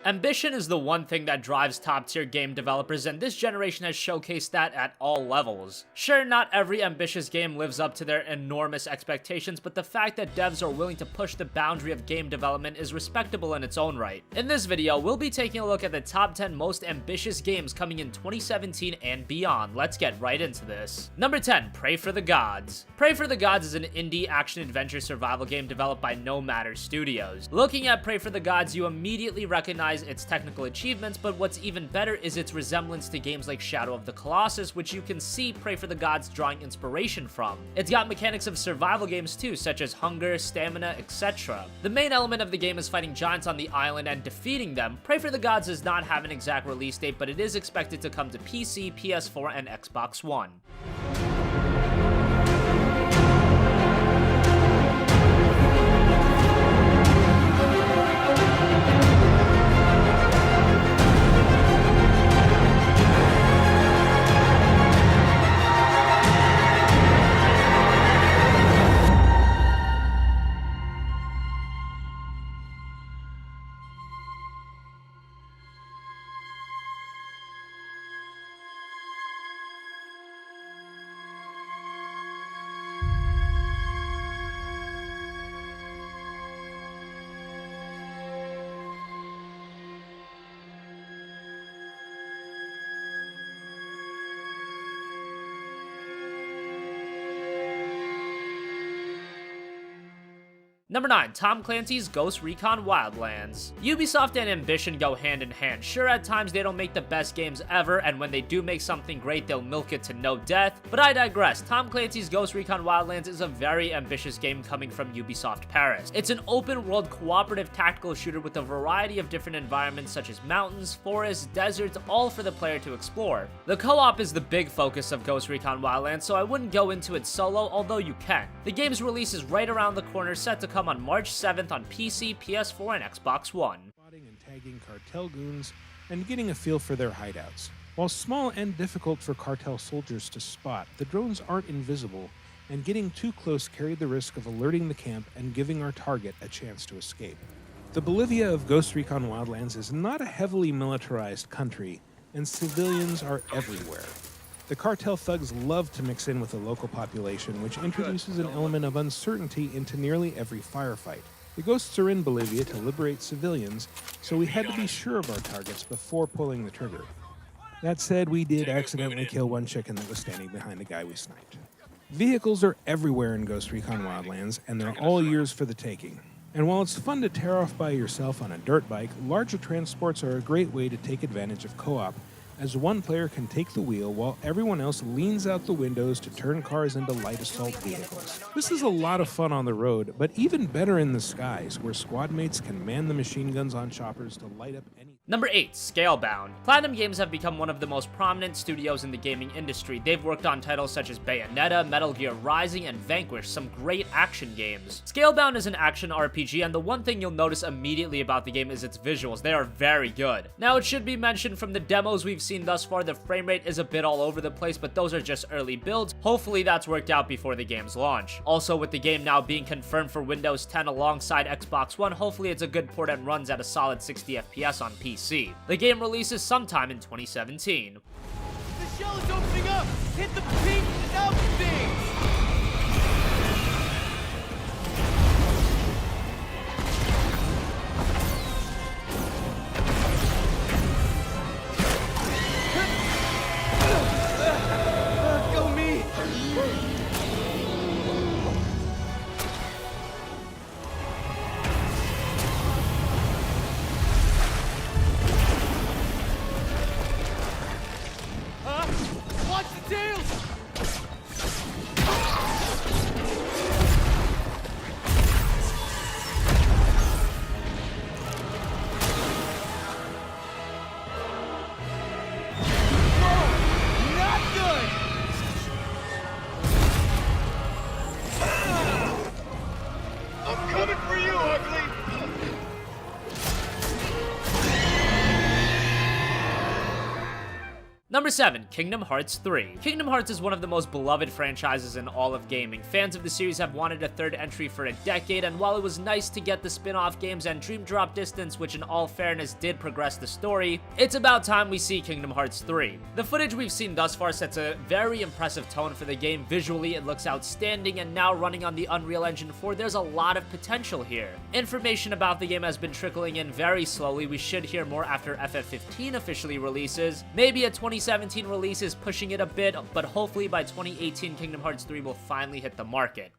Ambition is the one thing that drives top-tier game developers, and this generation has showcased that at all levels. Sure, not every ambitious game lives up to their enormous expectations, but the fact that devs are willing to push the boundary of game development is respectable in its own right. In this video, we'll be taking a look at the top 10 most ambitious games coming in 2017 and beyond. Let's get right into this. Number 10, Prey for the Gods. Prey for the Gods is an indie action-adventure survival game developed by No Matter Studios. Looking at Prey for the Gods, you immediately recognize its technical achievements, but what's even better is its resemblance to games like Shadow of the Colossus, which you can see Prey for the Gods drawing inspiration from. It's got mechanics of survival games too, such as hunger, stamina, etc. The main element of the game is fighting giants on the island and defeating them. Prey for the Gods does not have an exact release date, but it is expected to come to PC, PS4, and Xbox One. Number 9, Tom Clancy's Ghost Recon Wildlands. Ubisoft and Ambition go hand in hand. Sure, at times they don't make the best games ever, and when they do make something great, they'll milk it to no death, but I digress. Tom Clancy's Ghost Recon Wildlands is a very ambitious game coming from Ubisoft Paris. It's an open-world cooperative tactical shooter with a variety of different environments such as mountains, forests, deserts, all for the player to explore. The co-op is the big focus of Ghost Recon Wildlands, so I wouldn't go into it solo, although you can. The game's release is right around the corner, set to come on March 7th on PC, PS4, and Xbox One. Spotting and tagging cartel goons and getting a feel for their hideouts. While small and difficult for cartel soldiers to spot, the drones aren't invisible, and getting too close carried the risk of alerting the camp and giving our target a chance to escape. The Bolivia of Ghost Recon Wildlands is not a heavily militarized country, and civilians are everywhere. The cartel thugs love to mix in with the local population, which introduces an element of uncertainty into nearly every firefight. The ghosts are in Bolivia to liberate civilians, so we had to be sure of our targets before pulling the trigger. That said, we did accidentally kill one chicken that was standing behind the guy we sniped. Vehicles are everywhere in Ghost Recon Wildlands, and they're all yours for the taking. And while it's fun to tear off by yourself on a dirt bike, larger transports are a great way to take advantage of co-op, as one player can take the wheel while everyone else leans out the windows to turn cars into light assault vehicles. This is a lot of fun on the road, but even better in the skies, where squad mates can man the machine guns on choppers to light up any... Number 8, Scalebound. Platinum Games have become one of the most prominent studios in the gaming industry. They've worked on titles such as Bayonetta, Metal Gear Rising, and Vanquish, some great action games. Scalebound is an action RPG, and the one thing you'll notice immediately about the game is its visuals. They are very good. Now, it should be mentioned from the demos we've seen thus far, the frame rate is a bit all over the place, but those are just early builds. Hopefully that's worked out before the game's launch. Also, with the game now being confirmed for Windows 10 alongside Xbox One, hopefully it's a good port and runs at a solid 60 FPS on PC. The game releases sometime in 2017. The shell is opening up! Hit the pink up thing! Go me! Watch the tails! Number 7, Kingdom Hearts 3. Kingdom Hearts is one of the most beloved franchises in all of gaming. Fans of the series have wanted a third entry for a decade, and while it was nice to get the spin-off games and Dream Drop Distance, which in all fairness did progress the story, it's about time we see Kingdom Hearts 3. The footage we've seen thus far sets a very impressive tone for the game. Visually, it looks outstanding, and now running on the Unreal Engine 4, there's a lot of potential here. Information about the game has been trickling in very slowly. We should hear more after FF15 officially releases. Maybe a 2017 release is pushing it a bit, but hopefully by 2018 Kingdom Hearts 3 will finally hit the market.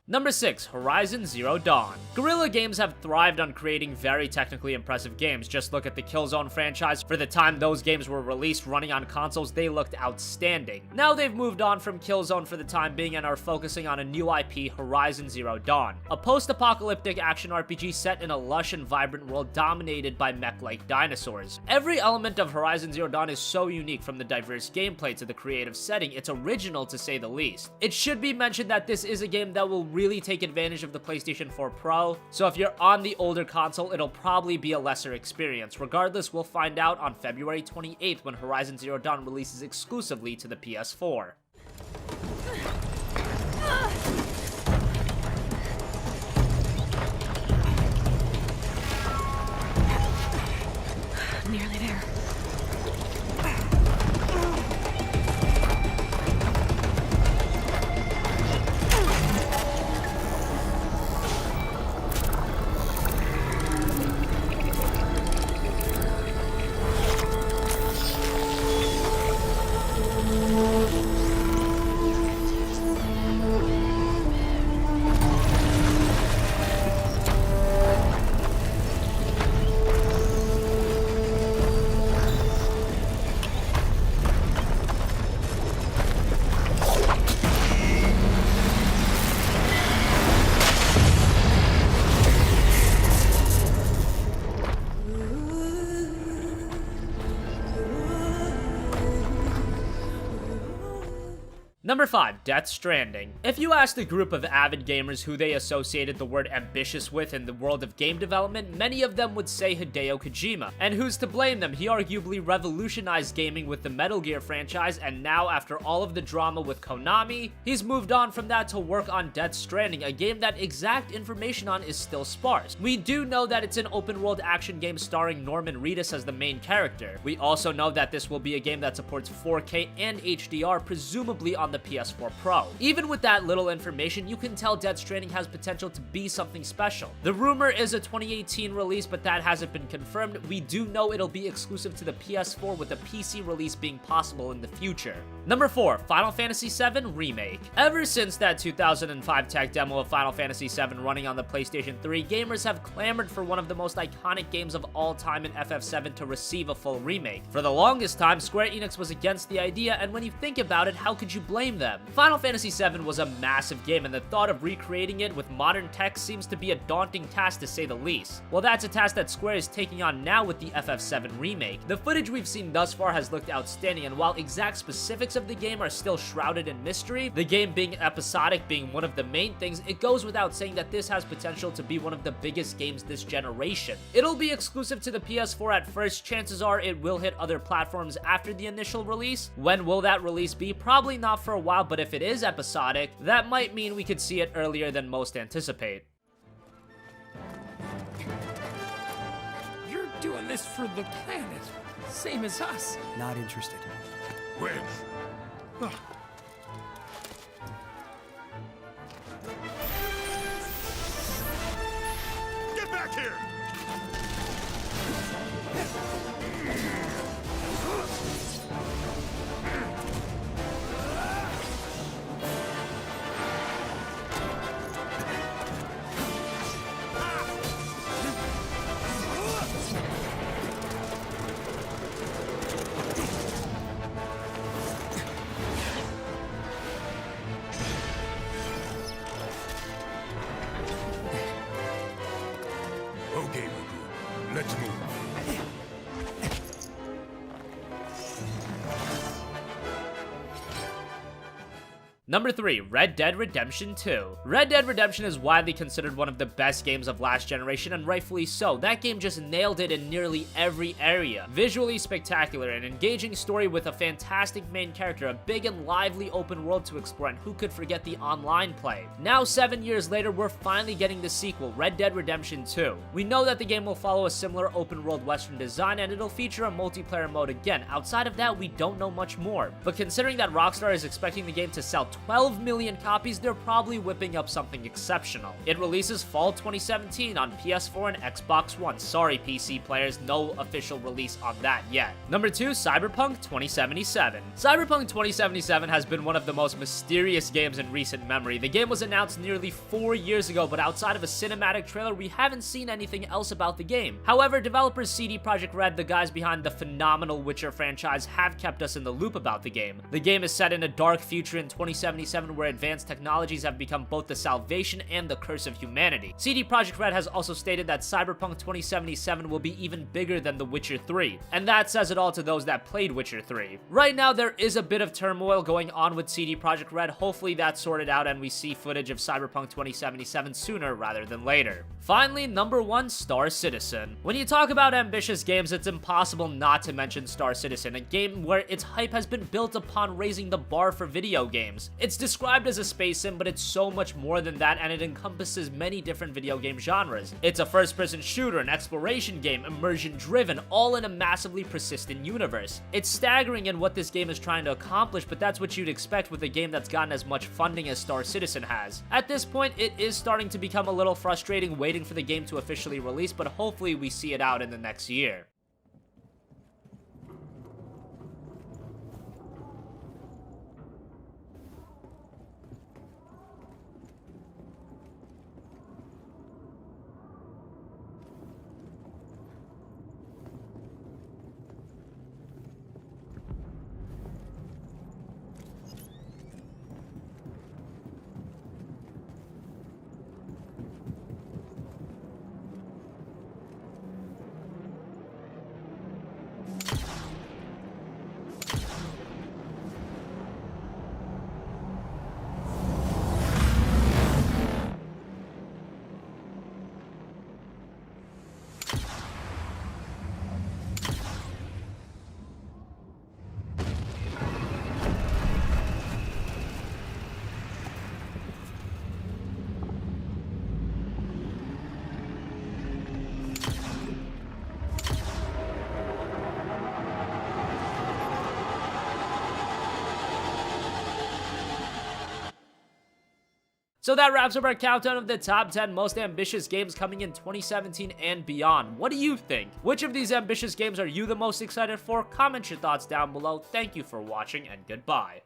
Number 6, Horizon Zero Dawn. Guerrilla Games have thrived on creating very technically impressive games. Just look at the Killzone franchise. For the time those games were released running on consoles, they looked outstanding. Now they've moved on from Killzone for the time being and are focusing on a new IP, Horizon Zero Dawn, a post-apocalyptic action RPG set in a lush and vibrant world dominated by mech-like dinosaurs. Every element of Horizon Zero Dawn is so unique, from the diverse gameplay to the creative setting. It's original to say the least. It should be mentioned that this is a game that will really take advantage of the PlayStation 4 Pro, so if you're on the older console, it'll probably be a lesser experience. Regardless, we'll find out on February 28th when Horizon Zero Dawn releases exclusively to the PS4. Nearly there. Number 5, Death Stranding. If you asked a group of avid gamers who they associated the word ambitious with in the world of game development, many of them would say Hideo Kojima. And who's to blame them? He arguably revolutionized gaming with the Metal Gear franchise, and now after all of the drama with Konami, he's moved on from that to work on Death Stranding, a game that exact information on is still sparse. We do know that it's an open world action game starring Norman Reedus as the main character. We also know that this will be a game that supports 4K and HDR, presumably on the PS4 Pro. Even with that little information, you can tell Death Stranding has potential to be something special. The rumor is a 2018 release, but that hasn't been confirmed. We do know it'll be exclusive to the PS4, with a PC release being possible in the future. Number 4, Final Fantasy VII Remake. Ever since that 2005 tech demo of Final Fantasy VII running on the PlayStation 3, gamers have clamored for one of the most iconic games of all time in FF7 to receive a full remake. For the longest time, Square Enix was against the idea, and when you think about it, how could you blame them? Final Fantasy VII was a massive game, and the thought of recreating it with modern tech seems to be a daunting task, to say the least. Well, that's a task that Square is taking on now with the FF7 remake. The footage we've seen thus far has looked outstanding, and while exact specifics of the game are still shrouded in mystery, the game being episodic being one of the main things, it goes without saying that this has potential to be one of the biggest games this generation. It'll be exclusive to the PS4 at first. Chances are it will hit other platforms after the initial release. When will that release be? Probably not for a while, but if it is episodic, that might mean we could see it earlier than most anticipate. You're doing this for the planet, same as us. Not interested. When? Get back here! Okay, Goku. Let's move. Number 3, Red Dead Redemption 2. Red Dead Redemption is widely considered one of the best games of last generation, and rightfully so. That game just nailed it in nearly every area. Visually spectacular, an engaging story with a fantastic main character, a big and lively open world to explore, and who could forget the online play? Now, 7 years later, we're finally getting the sequel, Red Dead Redemption 2. We know that the game will follow a similar open world western design, and it'll feature a multiplayer mode again. Outside of that, we don't know much more. But considering that Rockstar is expecting the game to sell 12 million copies, they're probably whipping up something exceptional. It releases fall 2017 on PS4 and Xbox One. Sorry, PC players, no official release on that yet. Number 2, Cyberpunk 2077. Cyberpunk 2077 has been one of the most mysterious games in recent memory. The game was announced nearly 4 years ago, but outside of a cinematic trailer, we haven't seen anything else about the game. However, developers CD Projekt Red, the guys behind the phenomenal Witcher franchise, have kept us in the loop about the game. The game is set in a dark future in 2077 where advanced technologies have become both the salvation and the curse of humanity. CD Projekt Red has also stated that Cyberpunk 2077 will be even bigger than The Witcher 3, and that says it all to those that played Witcher 3. Right now, there is a bit of turmoil going on with CD Projekt Red. Hopefully that's sorted out and we see footage of Cyberpunk 2077 sooner rather than later. Finally, number 1, Star Citizen. When you talk about ambitious games, it's impossible not to mention Star Citizen, a game where its hype has been built upon raising the bar for video games. It's described as a space sim, but it's so much more than that, and it encompasses many different video game genres. It's a first-person shooter, an exploration game, immersion-driven, all in a massively persistent universe. It's staggering in what this game is trying to accomplish, but that's what you'd expect with a game that's gotten as much funding as Star Citizen has. At this point, it is starting to become a little frustrating waiting for the game to officially release, but hopefully we see it out in the next year. So that wraps up our countdown of the top 10 most ambitious games coming in 2017 and beyond. What do you think? Which of these ambitious games are you the most excited for? Comment your thoughts down below. Thank you for watching, and goodbye.